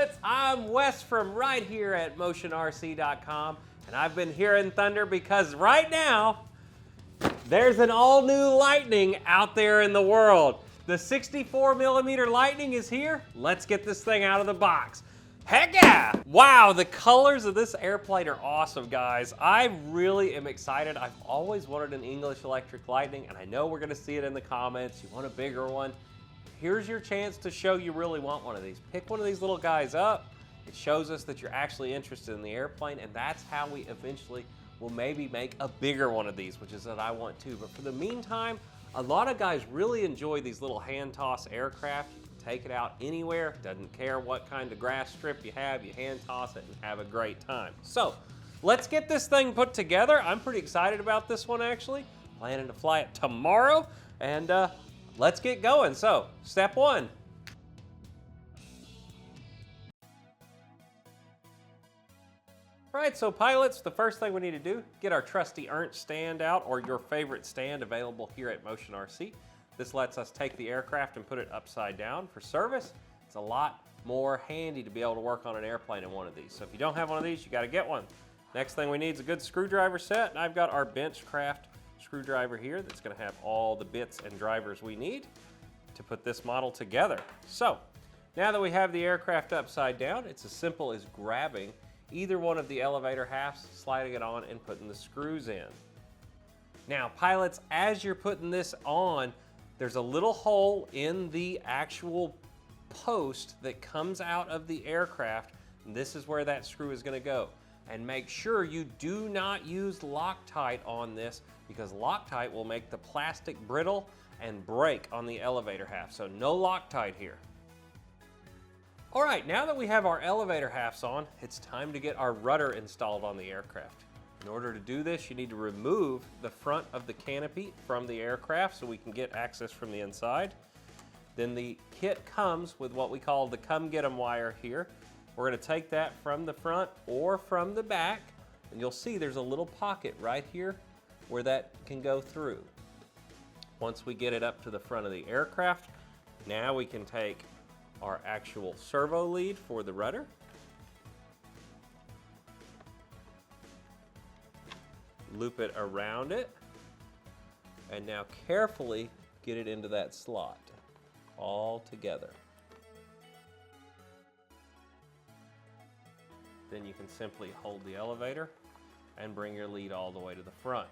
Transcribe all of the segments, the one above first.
pilots, I'm Wes from right here at motionrc.com, and I've been hearing thunder because right now there's an all-new Lightning out there in the world. The 64mm Lightning is here. Let's get this thing out of the box. Heck yeah! Wow, the colors of this airplane are awesome, guys. I really am excited. I've always wanted an English electric Lightning, and I know we're gonna see it in the comments. You want a bigger one? Here's your chance to show you really want one of these. Pick one of these little guys up. It shows us that you're actually interested in the airplane, and that's how we eventually will maybe make a bigger one of these, which is what I want too. But for the meantime, a lot of guys really enjoy these little hand-toss aircraft. You can take it out anywhere, doesn't care what kind of grass strip you have, you hand-toss it and have a great time. So, let's get this thing put together. I'm pretty excited about this one actually. Planning to fly it tomorrow, and let's get going. So, step one. All right, so pilots, the first thing we need to do, get our trusty Ernst stand out, or your favorite stand available here at Motion RC. This lets us take the aircraft and put it upside down for service. It's a lot more handy to be able to work on an airplane in one of these. So if you don't have one of these, you gotta get one. Next thing we need is a good screwdriver set, and I've got our Benchcraft screwdriver here that's gonna have all the bits and drivers we need to put this model together. So, now that we have the aircraft upside down, it's as simple as grabbing either one of the elevator halves, sliding it on, and putting the screws in. Now, pilots, as you're putting this on, there's a little hole in the actual post that comes out of the aircraft, and this is where that screw is gonna go. And make sure you do not use Loctite on this, because Loctite will make the plastic brittle and break on the elevator half, so no Loctite here. All right, now that we have our elevator halves on, it's time to get our rudder installed on the aircraft. In order to do this, you need to remove the front of the canopy from the aircraft so we can get access from the inside. Then the kit comes with what we call the come get 'em wire here. We're gonna take that from the front or from the back, and you'll see there's a little pocket right here where that can go through. Once we get it up to the front of the aircraft, now we can take our actual servo lead for the rudder. Loop it around it, and now carefully get it into that slot, all together. Then you can simply hold the elevator and bring your lead all the way to the front.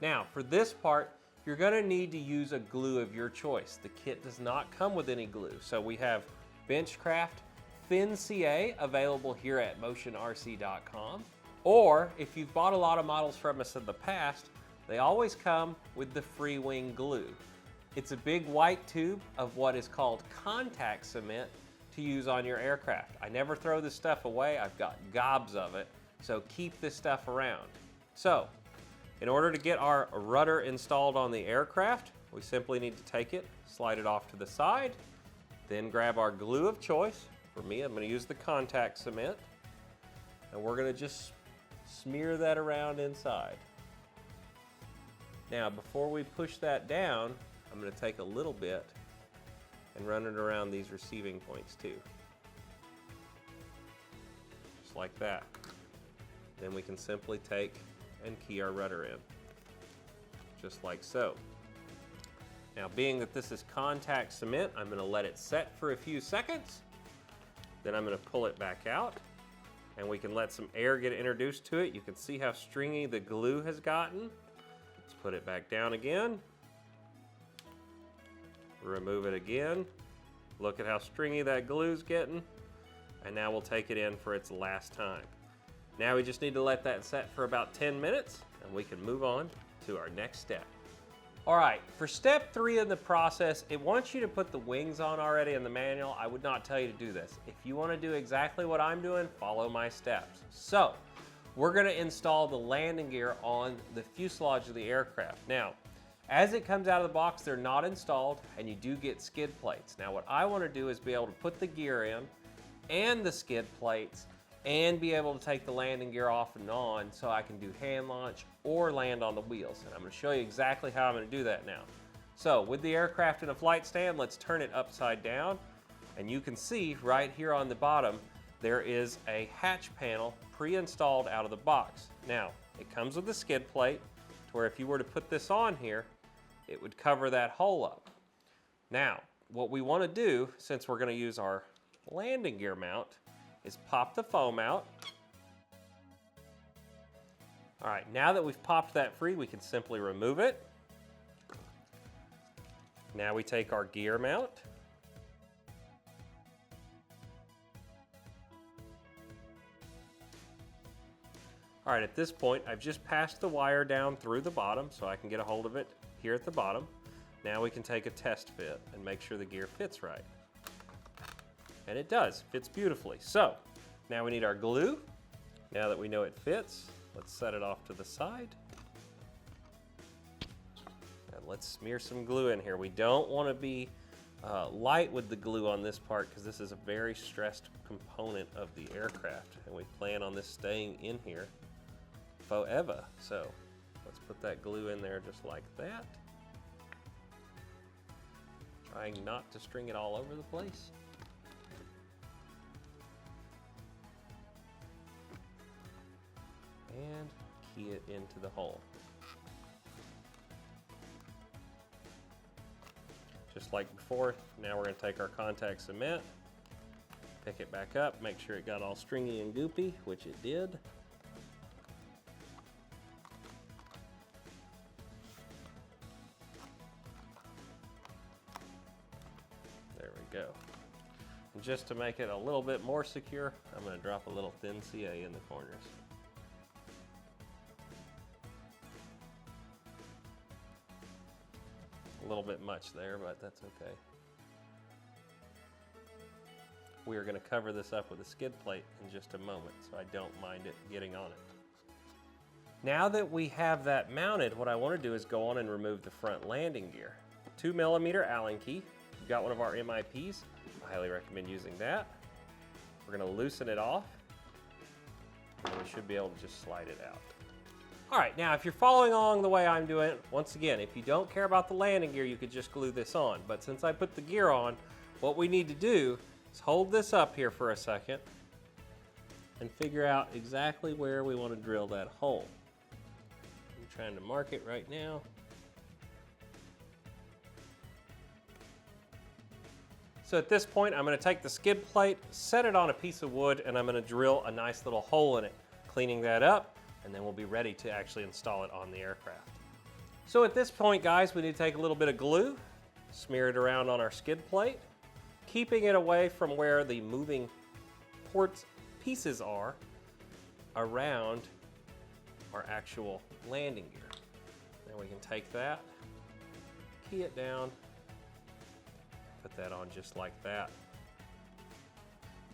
Now, for this part, you're gonna need to use a glue of your choice. The kit does not come with any glue, so we have Benchcraft Thin CA available here at motionrc.com. Or if you've bought a lot of models from us in the past, they always come with the Freewing glue. It's a big white tube of what is called contact cement to use on your aircraft. I never throw this stuff away. I've got gobs of it, so keep this stuff around. So, in order to get our rudder installed on the aircraft, we simply need to take it, slide it off to the side, then grab our glue of choice. For me, I'm gonna use the contact cement, and we're gonna just smear that around inside. Now, before we push that down, I'm gonna take a little bit and run it around these receiving points too. Just like that. Then we can simply take and key our rudder in, just like so. Now, being that this is contact cement, I'm gonna let it set for a few seconds. Then I'm gonna pull it back out, and we can let some air get introduced to it. You can see how stringy the glue has gotten. Let's put it back down again. Remove it again. Look at how stringy that glue's getting. And now we'll take it in for its last time. Now we just need to let that set for about 10 minutes, and we can move on to our next step. All right, for step 3 in the process, it wants you to put the wings on already in the manual. I would not tell you to do this. If you want to do exactly what I'm doing, follow my steps. So, we're going to install the landing gear on the fuselage of the aircraft. Now, as it comes out of the box, they're not installed, and you do get skid plates. Now, what I want to do is be able to put the gear in and the skid plates and be able to take the landing gear off and on so I can do hand launch or land on the wheels. And I'm going to show you exactly how I'm going to do that now. So with the aircraft in a flight stand, let's turn it upside down. And you can see right here on the bottom there is a hatch panel pre-installed out of the box. Now, it comes with a skid plate to where if you were to put this on here, it would cover that hole up. Now, what we want to do, since we're going to use our landing gear mount, is pop the foam out. All right, now that we've popped that free, we can simply remove it. Now we take our gear mount. All right, at this point, I've just passed the wire down through the bottom so I can get a hold of it here at the bottom. Now we can take a test fit and make sure the gear fits right. And it does, fits beautifully. So, now we need our glue. Now that we know it fits, let's set it off to the side. And let's smear some glue in here. We don't want to be light with the glue on this part because this is a very stressed component of the aircraft. And we plan on this staying in here forever. So, let's put that glue in there just like that. Trying not to string it all over the place. And key it into the hole. Just like before, now we're going to take our contact cement, pick it back up, make sure it got all stringy and goopy, which it did. There we go. And just to make it a little bit more secure, I'm going to drop a little thin CA in the corners. A little bit much there, but that's okay. We are going to cover this up with a skid plate in just a moment, so I don't mind it getting on it. Now that we have that mounted, what I want to do is go on and remove the front landing gear. 2mm Allen key. You've got one of our MIPs. I highly recommend using that. We're going to loosen it off, and we should be able to just slide it out. All right, now if you're following along the way I'm doing it, once again, if you don't care about the landing gear, you could just glue this on. But since I put the gear on, what we need to do is hold this up here for a second and figure out exactly where we want to drill that hole. I'm trying to mark it right now. So at this point, I'm going to take the skid plate, set it on a piece of wood, and I'm going to drill a nice little hole in it, cleaning that up, and then we'll be ready to actually install it on the aircraft. So at this point, guys, we need to take a little bit of glue, smear it around on our skid plate, keeping it away from where the moving pieces are around our actual landing gear. Then we can take that, key it down, put that on just like that.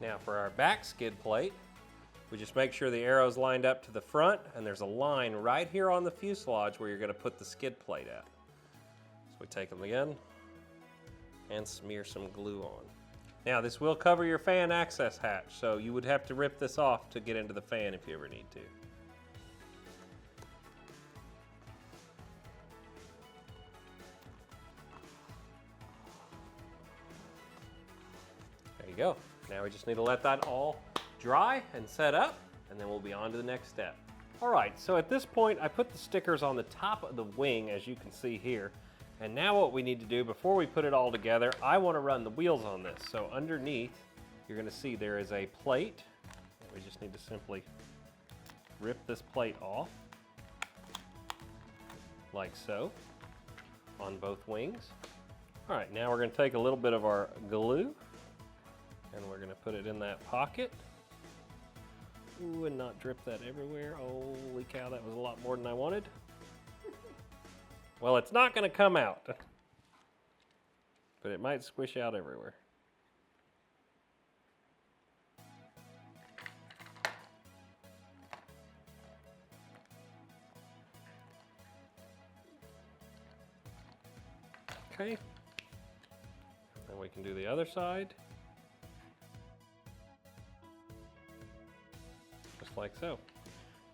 Now for our back skid plate, we just make sure the arrow's lined up to the front, and there's a line right here on the fuselage where you're going to put the skid plate at. So we take them again and smear some glue on. Now this will cover your fan access hatch, so you would have to rip this off to get into the fan if you ever need to. There you go. Now we just need to let that all dry and set up, and then we'll be on to the next step. All right, so at this point, I put the stickers on the top of the wing, as you can see here. And now what we need to do, before we put it all together, I want to run the wheels on this. So underneath, you're going to see there is a plate. We just need to simply rip this plate off, like so, on both wings. All right, now we're going to take a little bit of our glue, and we're going to put it in that pocket. Ooh, and not drip that everywhere. Holy cow, that was a lot more than I wanted. Well, it's not going to come out, but it might squish out everywhere. Okay, then we can do the other side. Just like so.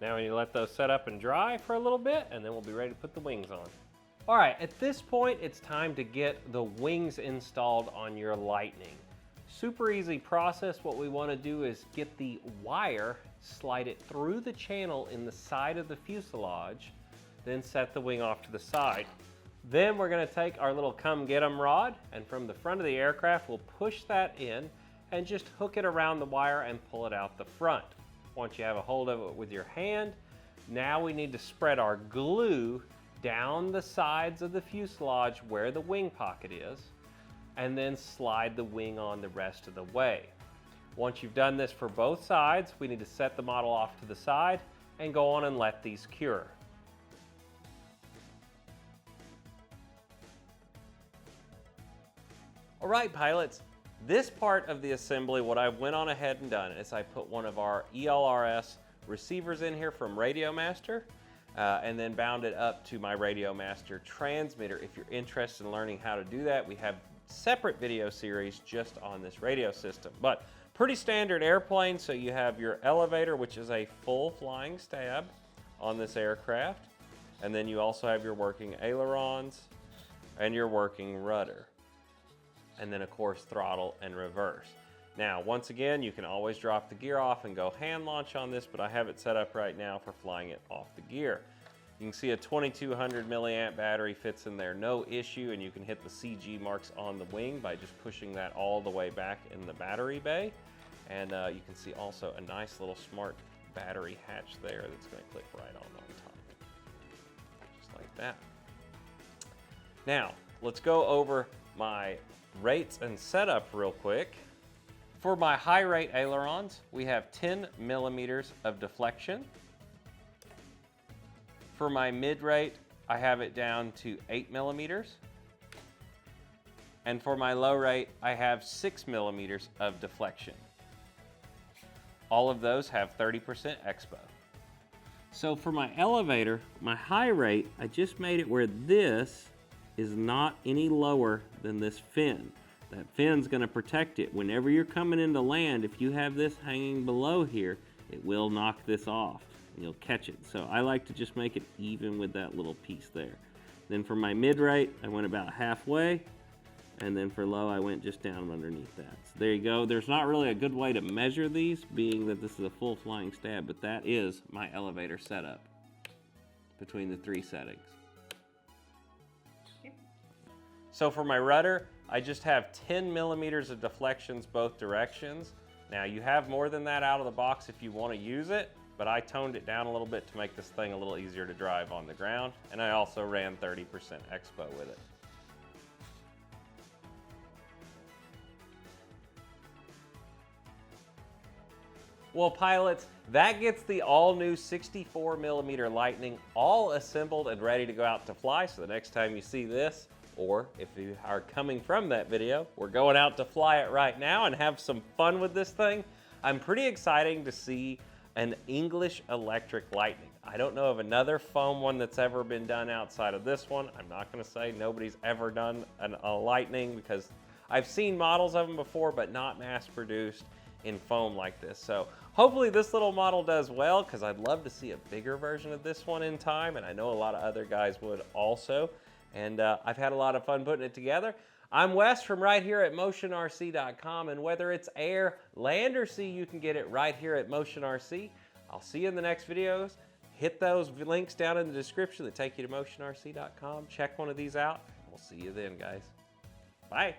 Now we need to let those set up and dry for a little bit, and then we'll be ready to put the wings on. All right, at this point, it's time to get the wings installed on your Lightning. Super easy process. What we want to do is get the wire, slide it through the channel in the side of the fuselage, then set the wing off to the side. Then we're going to take our little come get 'em rod, and from the front of the aircraft we'll push that in and just hook it around the wire and pull it out the front. Once you have a hold of it with your hand, now we need to spread our glue down the sides of the fuselage where the wing pocket is, and then slide the wing on the rest of the way. Once you've done this for both sides, we need to set the model off to the side and go on and let these cure. All right, pilots, this part of the assembly, what I went on ahead and done is I put one of our ELRS receivers in here from Radio Master, and then bound it up to my Radio Master transmitter. If you're interested in learning how to do that, we have separate video series just on this radio system. But pretty standard airplane, so you have your elevator, which is a full flying stab on this aircraft, and then you also have your working ailerons and your working rudder, and then of course throttle and reverse. Now once again, you can always drop the gear off and go hand launch on this, but I have it set up right now for flying it off the gear. You can see a 2200 milliamp battery fits in there, no issue, and you can hit the CG marks on the wing by just pushing that all the way back in the battery bay. And you can see also a nice little smart battery hatch there that's going to click right on top, just like that. Now let's go over my rates and setup real quick. For my high rate ailerons, we have 10 millimeters of deflection. For my mid rate, I have it down to 8 millimeters. And for my low rate, I have 6 millimeters of deflection. All of those have 30% expo. So for my elevator, my high rate, I just made it where this is not any lower than this fin. That fin's going to protect it. Whenever you're coming into land, if you have this hanging below here, it will knock this off. You'll catch it. So I like to just make it even with that little piece there. Then for my mid rate, I went about halfway, and then for low, I went just down underneath that. So there you go. There's not really a good way to measure these, being that this is a full flying stab, but that is my elevator setup between the three settings. So for my rudder, I just have 10 millimeters of deflections both directions. Now you have more than that out of the box if you want to use it, but I toned it down a little bit to make this thing a little easier to drive on the ground, and I also ran 30% expo with it. Well, pilots, that gets the all-new 64 millimeter Lightning all assembled and ready to go out to fly. So the next time you see this, or if you are coming from that video, we're going out to fly it right now and have some fun with this thing. I'm pretty excited to see an English electric Lightning. I don't know of another foam one that's ever been done outside of this one. I'm not going to say nobody's ever done a Lightning, because I've seen models of them before, but not mass produced in foam like this. So hopefully this little model does well, because I'd love to see a bigger version of this one in time, and I know a lot of other guys would also. And I've had a lot of fun putting it together. I'm Wes from right here at motionrc.com, and whether it's air, land, or sea, you can get it right here at Motion RC. I'll see you in the next videos. Hit those links down in the description that take you to motionrc.com. Check one of these out. We'll see you then, guys. Bye.